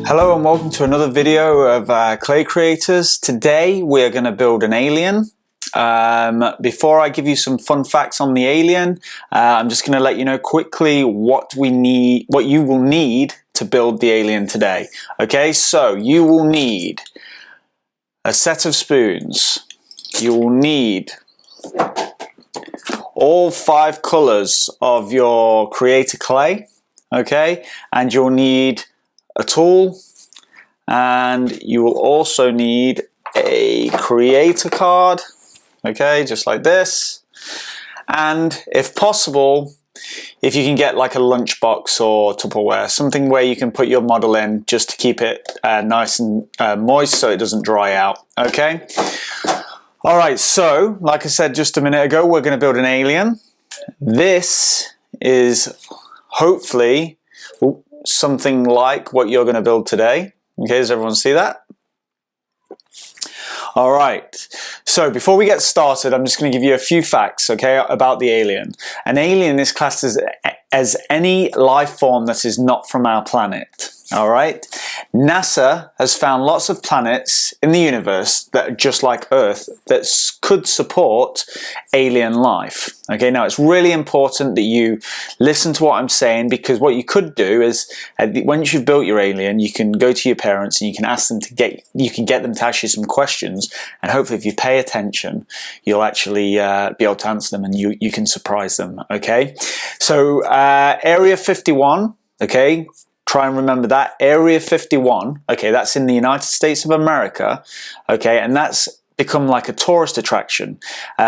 Hello and welcome to another video of Clay Creators. Today we're going to build an alien. Before I give you some fun facts on the alien, I'm just going to let you know quickly what you will need to build the alien today. Okay, so you will need a set of spoons. You will need all 5 colors of your creator clay. Okay, and you'll need a tool, and you will also need a creator card, okay, just like this. And if possible, if you can get like a lunchbox or Tupperware, something where you can put your model in just to keep it nice and moist so it doesn't dry out, okay? Alright, so like I said just a minute ago, we're going to build an alien. This is hopefully something like what you're going to build today. Okay, does everyone see that? All right, so before we get started, I'm just going to give you a few facts, okay, about the alien. An alien is classed as any life form that is not from our planet. All right, NASA has found lots of planets in the universe that are just like Earth that could support alien life. Okay, now it's really important that you listen to what I'm saying, because what you could do is once you've built your alien, you can go to your parents and you can ask them to get them to ask you some questions, and hopefully if you pay attention, you'll actually be able to answer them, and you can surprise them. Okay, so Area 51. Okay. Try and remember that. Area 51, okay, that's in the United States of America, okay, and that's become like a tourist attraction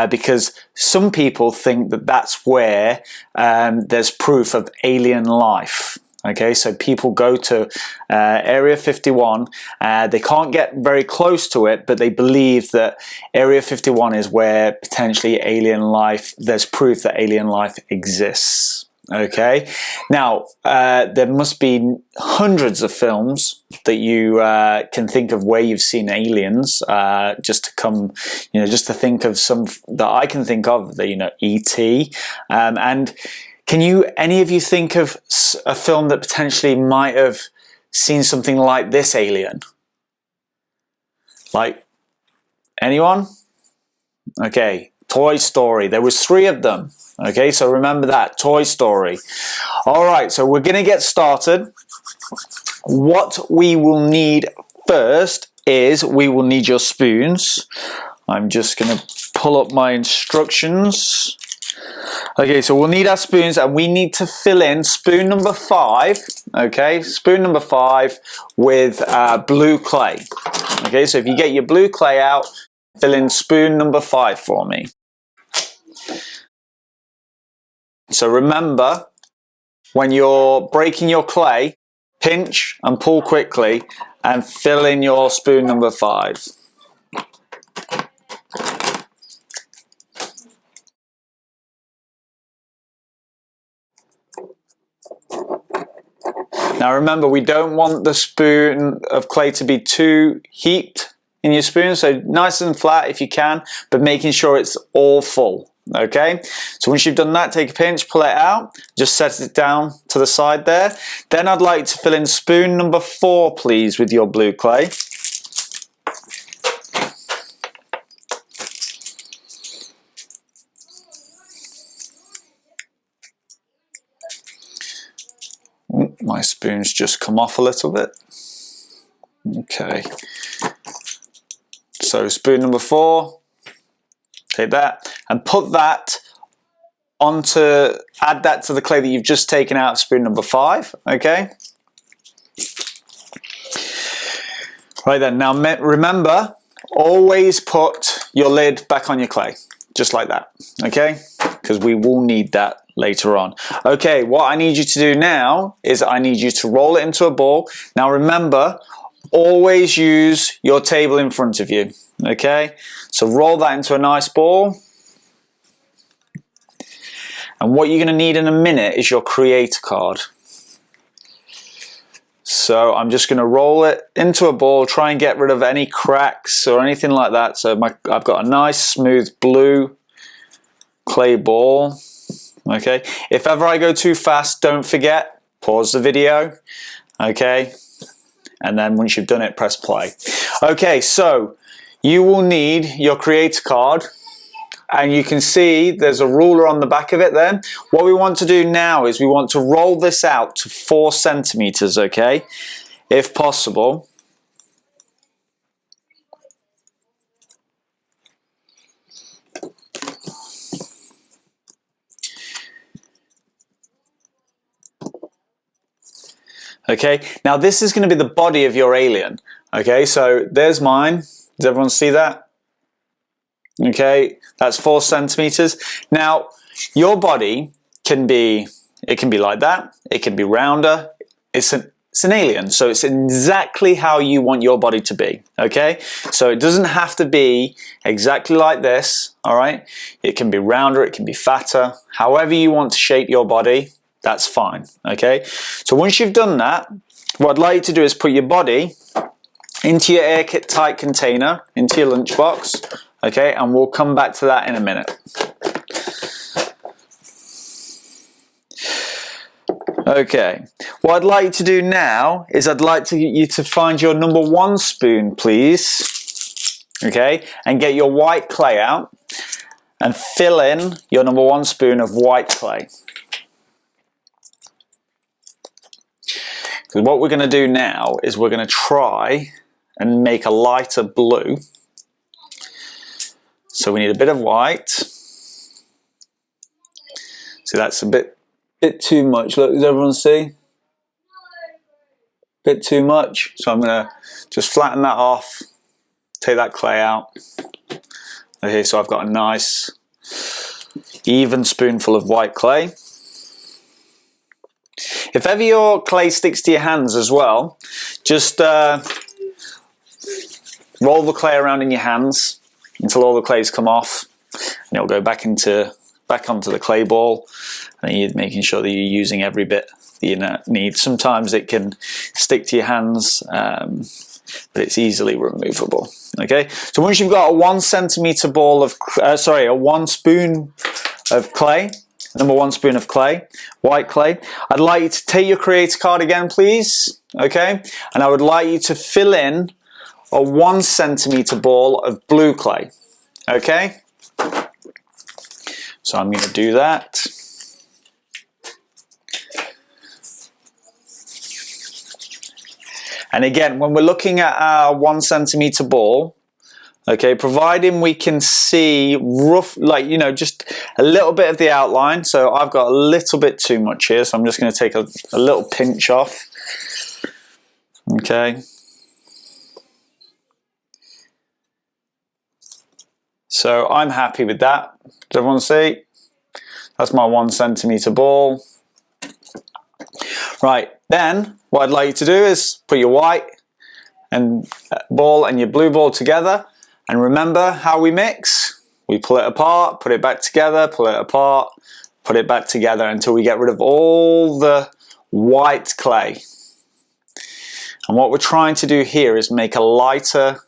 because some people think that that's where there's proof of alien life. Okay, so people go to Area 51, they can't get very close to it, but they believe that Area 51 is where potentially there's proof that alien life exists. Okay, now there must be hundreds of films that you can think of where you've seen aliens. Just to think of some that I can think of, E.T. And can any of you think of a film that potentially might have seen something like this alien? Like anyone? Okay, Toy Story. There was 3 of them. Okay, so remember that, Toy Story. All right, so we're going to get started. What we will need first is we will need your spoons. I'm just going to pull up my instructions. Okay, so we'll need our spoons, and we need to fill in spoon number 5. Okay, spoon number 5 with blue clay. Okay, so if you get your blue clay out, fill in spoon number 5 for me. So remember, when you're breaking your clay, pinch and pull quickly and fill in your spoon number 5. Now remember, we don't want the spoon of clay to be too heaped in your spoon, so nice and flat if you can, but making sure it's all full. Okay, so once you've done that, take a pinch, pull it out, just set it down to the side there. Then I'd like to fill in spoon number 4, please, with your blue clay. My spoon's just come off a little bit. Okay, so spoon number 4. Take that and add that to the clay that you've just taken out of spoon number 5, okay? Right then, now remember, always put your lid back on your clay, just like that, okay? Because we will need that later on. Okay, what I need you to do now is I need you to roll it into a ball. Now remember, always use your table in front of you, okay? So roll that into a nice ball. And what you're going to need in a minute is your creator card. So I'm just going to roll it into a ball, try and get rid of any cracks or anything like that. So I've got a nice smooth blue clay ball. Okay, if ever I go too fast, don't forget, pause the video. Okay, and then once you've done it, press play. Okay, so you will need your creator card, and you can see there's a ruler on the back of it there. What we want to do now is we want to roll this out to 4 centimeters, okay, if possible. Okay, now this is going to be the body of your alien. Okay, so there's mine. Does everyone see that? Okay, that's 4 centimeters. Now, your body can be, it can be like that. It can be rounder. It's an alien, so it's exactly how you want your body to be. Okay, so it doesn't have to be exactly like this. All right, it can be rounder. It can be fatter. However you want to shape your body, that's fine. Okay, so once you've done that, what I'd like you to do is put your body into your airtight container, into your lunchbox. Okay, and we'll come back to that in a minute. Okay, what I'd like you to do now is I'd like you to find your number 1 spoon, please. Okay, and get your white clay out and fill in your number 1 spoon of white clay. Because what we're going to do now is we're going to try and make a lighter blue. So we need a bit of white. See, that's a bit too much. Look, does everyone see? Bit too much. So I'm going to just flatten that off. Take that clay out. Okay, so I've got a nice even spoonful of white clay. If ever your clay sticks to your hands as well, just roll the clay around in your hands until all the clay's come off, and it'll go back onto the clay ball. And you're making sure that you're using every bit that you need. Sometimes it can stick to your hands, but it's easily removable. Okay, so once you've got a 1 centimeter ball of, a 1 spoon of clay, number 1 spoon of clay, white clay, I'd like you to take your creator card again, please. Okay, and I would like you to fill in a 1 centimeter ball of blue clay. Okay, so I'm going to do that. And again, when we're looking at our 1 centimeter ball, okay, providing we can see rough, like, you know, just a little bit of the outline. So I've got a little bit too much here, so I'm just going to take a little pinch off. Okay. So I'm happy with that. Does everyone see? That's my 1 centimeter ball. Right, then what I'd like you to do is put your white and ball and your blue ball together, and remember how we mix. We pull it apart, put it back together, pull it apart, put it back together until we get rid of all the white clay. And what we're trying to do here is make a lighter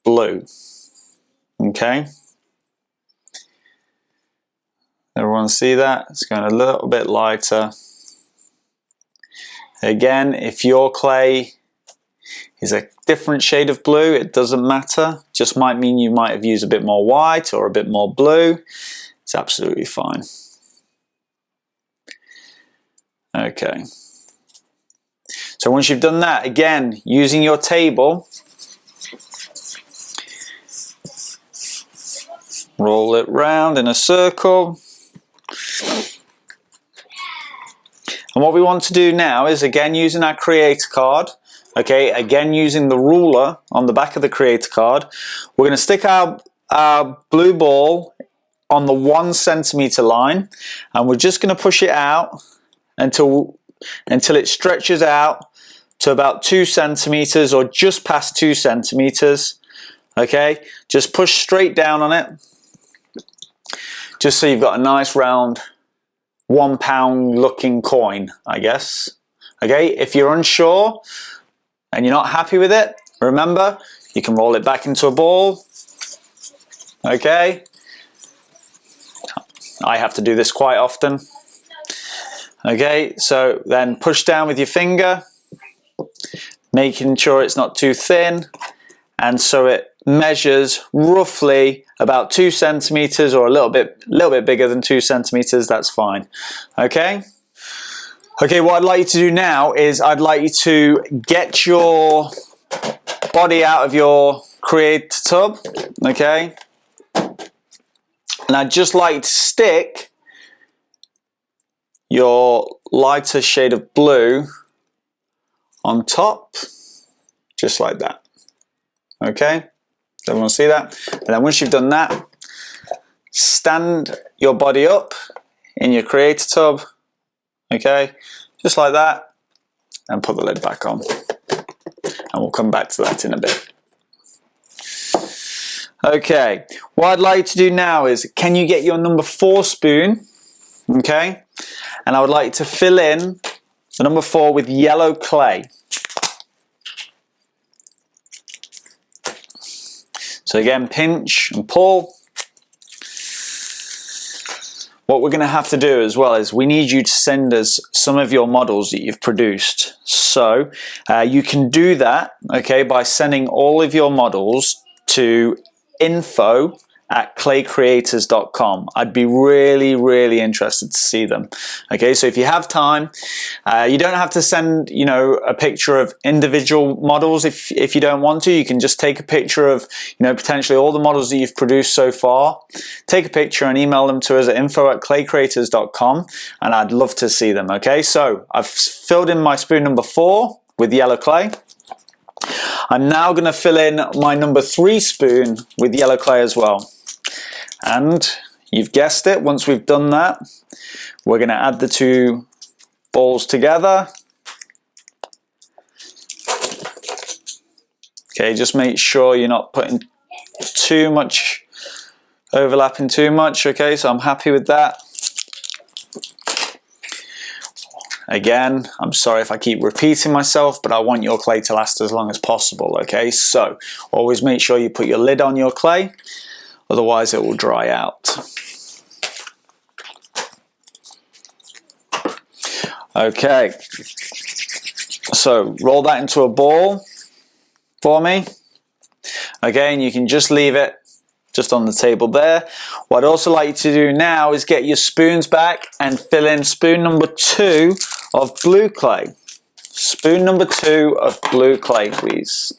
blue. Okay, everyone see that? It's going a little bit lighter. Again, if your clay is a different shade of blue, it doesn't matter. Just might mean you might have used a bit more white or a bit more blue. It's absolutely fine. Okay. So once you've done that, again, using your table, roll it round in a circle. And what we want to do now is, again, using our creator card, okay, again using the ruler on the back of the creator card, we're going to stick our blue ball on the 1 centimeter line, and we're just going to push it out until it stretches out to about 2 centimeters or just past 2 centimeters. Okay, just push straight down on it, just so you've got a nice round £1 looking coin, I guess. Okay, if you're unsure and you're not happy with it, remember, you can roll it back into a ball. Okay, I have to do this quite often. Okay, so then push down with your finger, making sure it's not too thin, and so it measures roughly about 2 centimeters or a little bit bigger than 2 centimeters. That's fine. Okay, what I'd like you to do now is I'd like you to get your body out of your Creator tub, okay, and I'd just like to stick your lighter shade of blue on top, just like that. Okay, does everyone see that? And then once you've done that, stand your body up in your Creator tub, okay, just like that, and put the lid back on. And we'll come back to that in a bit. Okay, what I'd like to do now is, can you get your number 4 spoon? Okay, and I would like to fill in the number 4 with yellow clay. So again, pinch and pull. What we're going to have to do as well is we need you to send us some of your models that you've produced. So you can do that, okay, by sending all of your models to info@claycreators.com. I'd be really interested to see them. Okay, so if you have time, you don't have to send, you know, a picture of individual models. If you don't want to, you can just take a picture of, you know, potentially all the models that you've produced so far. Take a picture and email them to us at info@claycreators.com, and I'd love to see them. Okay, so I've filled in my spoon number 4 with yellow clay. I'm now going to fill in my number 3 spoon with yellow clay as well. And you've guessed it, once we've done that, we're going to add the 2 balls together. Okay, just make sure you're not putting too much, overlapping too much. Okay, so I'm happy with that. Again, I'm sorry if I keep repeating myself, but I want your clay to last as long as possible, okay? So, always make sure you put your lid on your clay, otherwise it will dry out. Okay, so roll that into a ball for me. Okay, and you can just leave it just on the table there. What I'd also like you to do now is get your spoons back and fill in spoon number 2 of blue clay. Spoon number 2 of blue clay, please.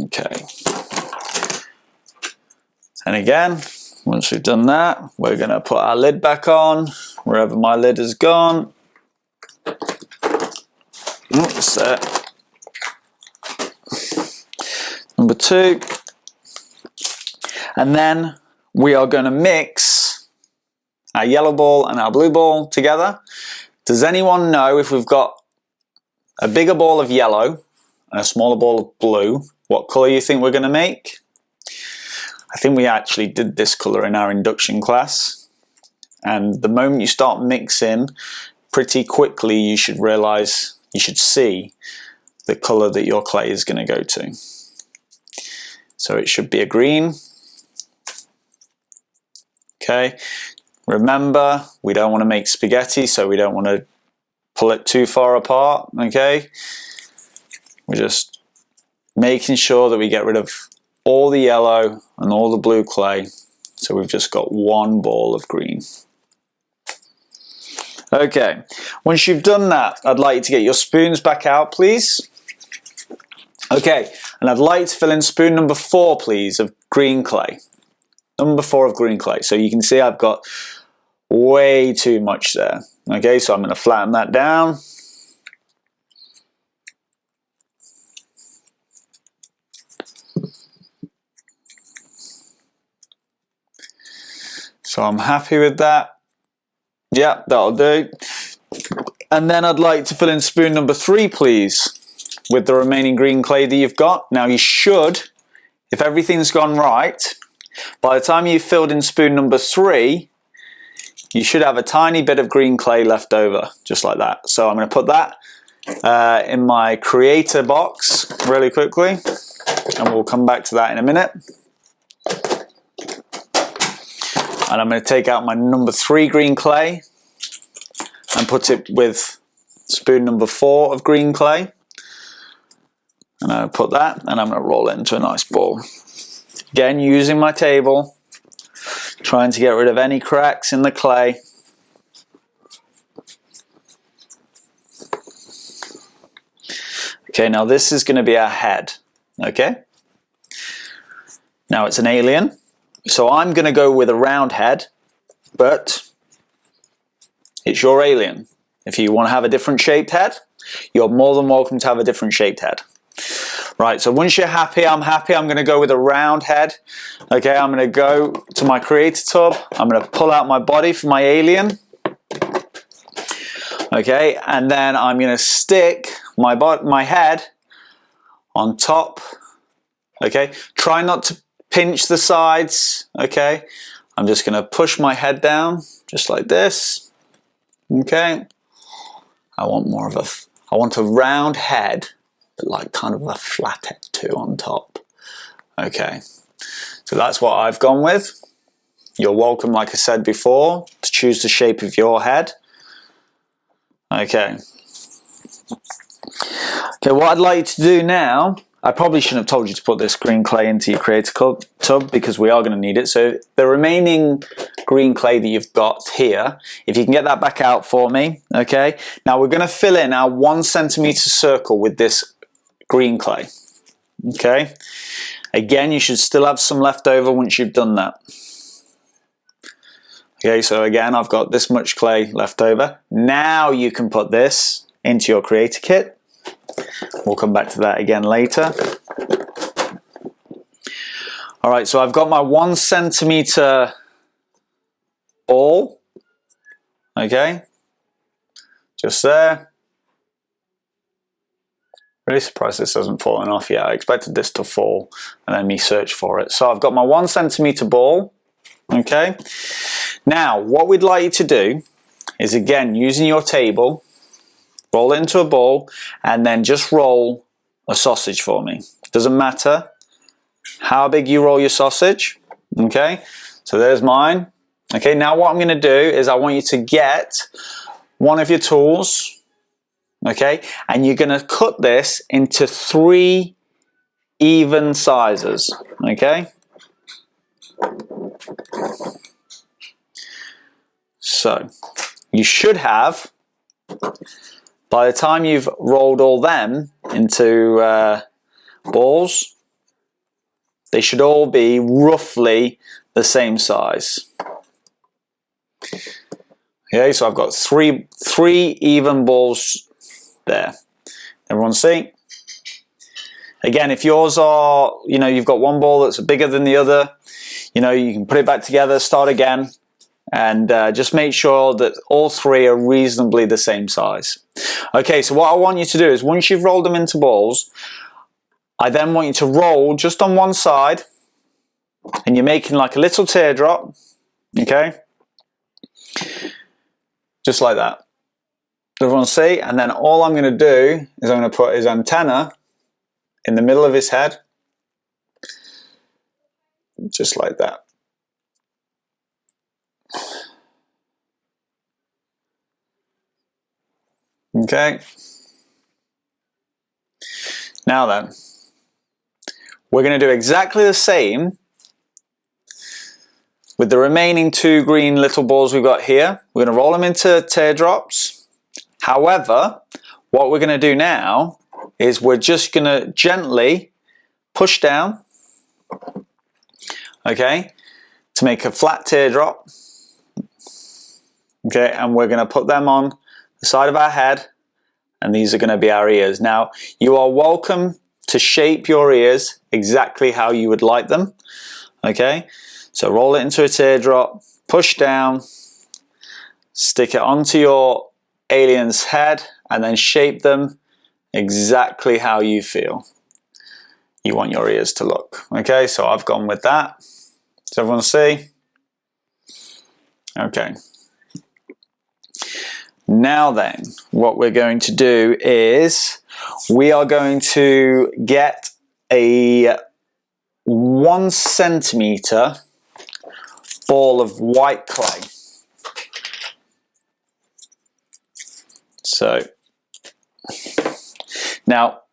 Okay. And again, once we've done that, we're going to put our lid back on, wherever my lid has gone. Oops, there. Number 2. And then we are going to mix our yellow ball and our blue ball together. Does anyone know, if we've got a bigger ball of yellow and a smaller ball of blue, what colour you think we're going to make? I think we actually did this colour in our induction class. And the moment you start mixing, pretty quickly you should realise, you should see the colour that your clay is going to go to. So it should be a green. Okay, remember, we don't want to make spaghetti, so we don't want to pull it too far apart. Okay, we're just making sure that we get rid of all the yellow and all the blue clay, so we've just got one ball of green. Okay, once you've done that, I'd like you to get your spoons back out, please. Okay, and I'd like to fill in spoon number 4, please, of green clay. Number 4 of green clay. So you can see I've got way too much there. Okay, so I'm going to flatten that down. So I'm happy with that. Yeah, that'll do. And then I'd like to fill in spoon number 3, please, with the remaining green clay that you've got. Now you should, if everything's gone right, by the time you've filled in spoon number 3, you should have a tiny bit of green clay left over, just like that. So I'm going to put that in my Creator box really quickly, and we'll come back to that in a minute. And I'm going to take out my number 3 green clay and put it with spoon number 4 of green clay. And I'll put that, and I'm going to roll it into a nice ball. Again, using my table, trying to get rid of any cracks in the clay. Okay, now this is going to be our head. Okay? Now it's an alien, so I'm going to go with a round head, but it's your alien. If you want to have a different shaped head, you're more than welcome to have a different shaped head. Right, so once you're happy, I'm happy, I'm going to go with a round head. Okay, I'm going to go to my creator tub. I'm going to pull out my body for my alien. Okay, and then I'm going to stick my head on top. Okay, try not to pinch the sides. Okay, I'm just going to push my head down just like this. Okay, I want a round head, but like kind of a flat head too on top. Okay, so that's what I've gone with. You're welcome, like I said before, to choose the shape of your head. Okay. Okay, what I'd like you to do now, I probably shouldn't have told you to put this green clay into your creator tub because we are going to need it. So the remaining green clay that you've got here, if you can get that back out for me, okay? Now we're going to fill in our 1 centimeter circle with this green clay, okay? Again, you should still have some left over once you've done that. Okay, so again, I've got this much clay left over. Now you can put this into your creator kit. We'll come back to that again later. All right, so I've got my 1 centimeter ball. Okay, just there. Really surprised this hasn't fallen off yet. I expected this to fall and then me search for it. So I've got my 1 centimeter ball. Okay. Now, what we'd like you to do is, again, using your table, roll it into a ball and then just roll a sausage for me. Doesn't matter how big you roll your sausage. Okay, so there's mine. Okay, now what I'm going to do is I want you to get one of your tools, okay, and you're going to cut this into 3 even sizes, okay? So you should have, by the time you've rolled all them into balls, they should all be roughly the same size. Okay, so I've got three even balls there. Everyone see? Again, if yours are, you've got one ball that's bigger than the other, you can put it back together, start again. And just make sure that all 3 are reasonably the same size. Okay, so what I want you to do is once you've rolled them into balls, I then want you to roll just on one side, and you're making like a little teardrop, okay? Just like that. Everyone see? And then all I'm going to do is I'm going to put his antenna in the middle of his head, just like that. Okay, now then, we're going to do exactly the same with the remaining 2 green little balls we've got here. We're going to roll them into teardrops. However, what we're going to do now is we're just going to gently push down, okay, to make a flat teardrop. Okay, and we're going to put them on the side of our head, and these are going to be our ears. Now, you are welcome to shape your ears exactly how you would like them. Okay, so roll it into a teardrop, push down, stick it onto your alien's head, and then shape them exactly how you feel you want your ears to look. Okay, so I've gone with that. Does everyone see? Okay. Now then, what we're going to do is we are going to get a 1 centimeter ball of white clay. So now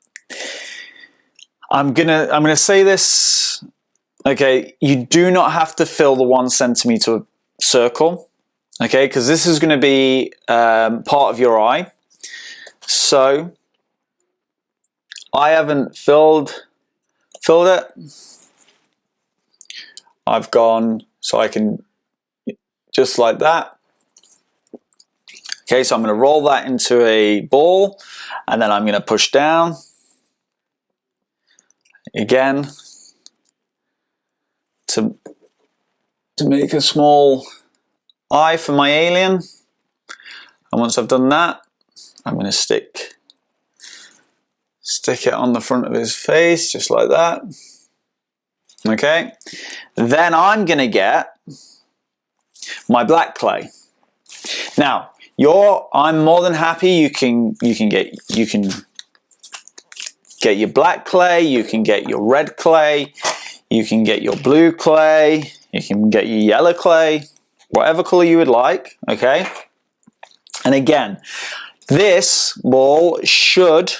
I'm gonna say this, okay, you do not have to fill the 1 centimeter circle, okay, because this is going to be part of your eye. So I haven't filled it. I've gone, so I can just like that. Okay, so I'm going to roll that into a ball, and then I'm going to push down again to make a small eye for my alien. And once I've done that, I'm going to stick it on the front of his face, just like that. Okay, then I'm going to get my black clay. Now, I'm more than happy. You can get your black clay, you can get your red clay, you can get your blue clay, you can get your yellow clay, whatever color you would like, okay? And again, this ball should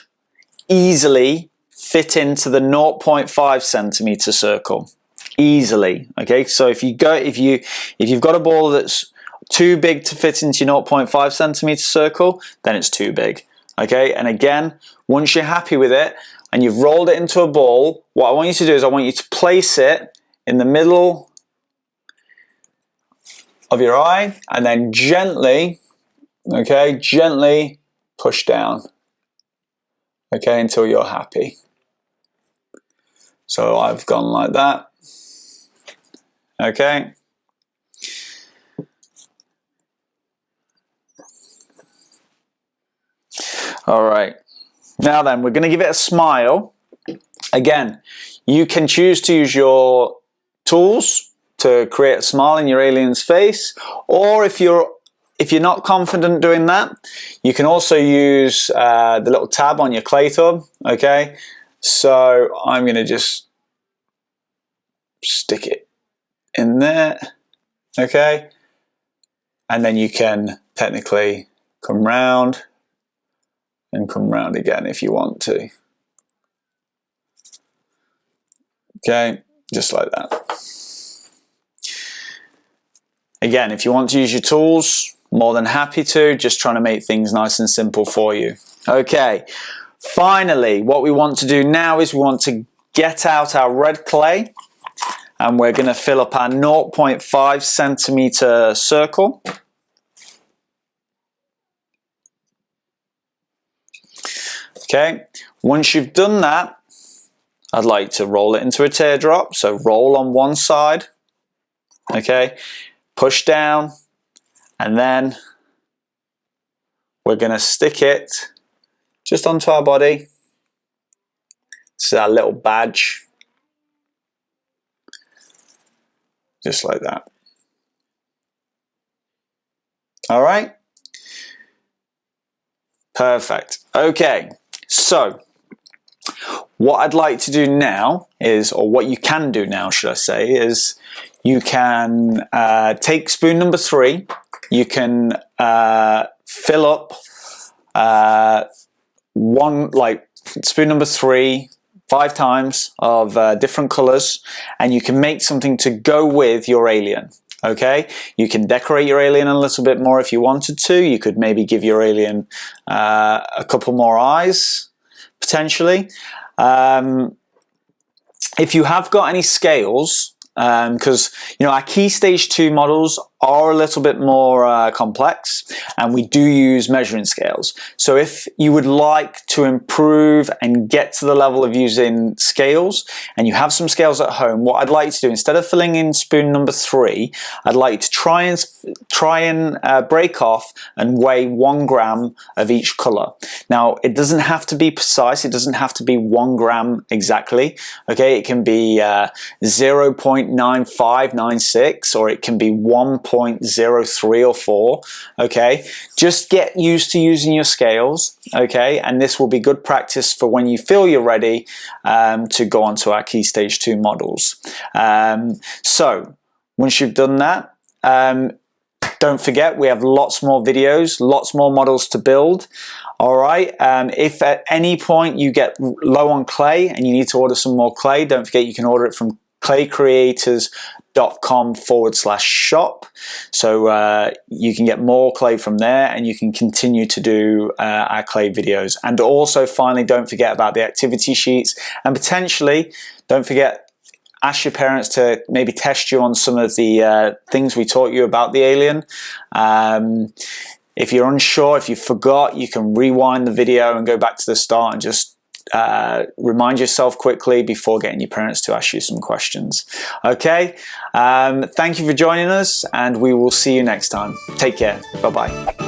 easily fit into the 0.5 centimeter circle, easily, okay? So if you've got a ball that's too big to fit into your 0.5 centimeter circle, then it's too big, okay? And again, once you're happy with it and you've rolled it into a ball, what I want you to do is I want you to place it in the middle of your eye and then gently, okay, gently push down, okay, until you're happy. So I've gone like that, okay. All right, now then, we're going to give it a smile. Again, you can choose to use your tools to create a smile in your alien's face, or if you're not confident doing that, you can also use the little tab on your clay tub, okay? So I'm going to just stick it in there, okay? And then you can technically come round and come round again if you want to. Okay, just like that. Again, if you want to use your tools, more than happy to, just trying to make things nice and simple for you. Okay, finally, what we want to do now is we want to get out our red clay and we're going to fill up our 0.5 centimeter circle. Okay, once you've done that, I'd like to roll it into a teardrop. So roll on one side, okay, push down, and then we're going to stick it just onto our body. This is our little badge, just like that. All right, perfect. Okay, so what I'd like to do now is, or what you can do now, should I say, is you can take spoon number 3, you can fill up spoon number 3 5 times of different colors, and you can make something to go with your alien. Okay, you can decorate your alien a little bit more if you wanted to. You could maybe give your alien a couple more eyes, potentially. If you have got any scales, because our Key Stage 2 models are a little bit more complex, and we do use measuring scales. So if you would like to improve and get to the level of using scales, and you have some scales at home, what I'd like to do, instead of filling in spoon number 3, I'd like to try and break off and weigh 1 gram of each color. Now, it doesn't have to be precise, it doesn't have to be 1 gram exactly, okay? It can be 0.9596, or it can be 1.03 or 4, okay? Just get used to using your scales, okay? And this will be good practice for when you feel you're ready to go on to our Key Stage 2 models. So Once you've done that, don't forget we have lots more videos, lots more models to build. All right, if at any point you get low on clay and you need to order some more clay, don't forget you can order it from claycreators.com/shop. So you can get more clay from there and you can continue to do our clay videos. And also finally, don't forget about the activity sheets, and potentially don't forget, ask your parents to maybe test you on some of the things we taught you about the alien. If you're unsure, if you forgot, you can rewind the video and go back to the start and just remind yourself quickly before getting your parents to ask you some questions. Okay, thank you for joining us, and we will see you next time. Take care. Bye-bye.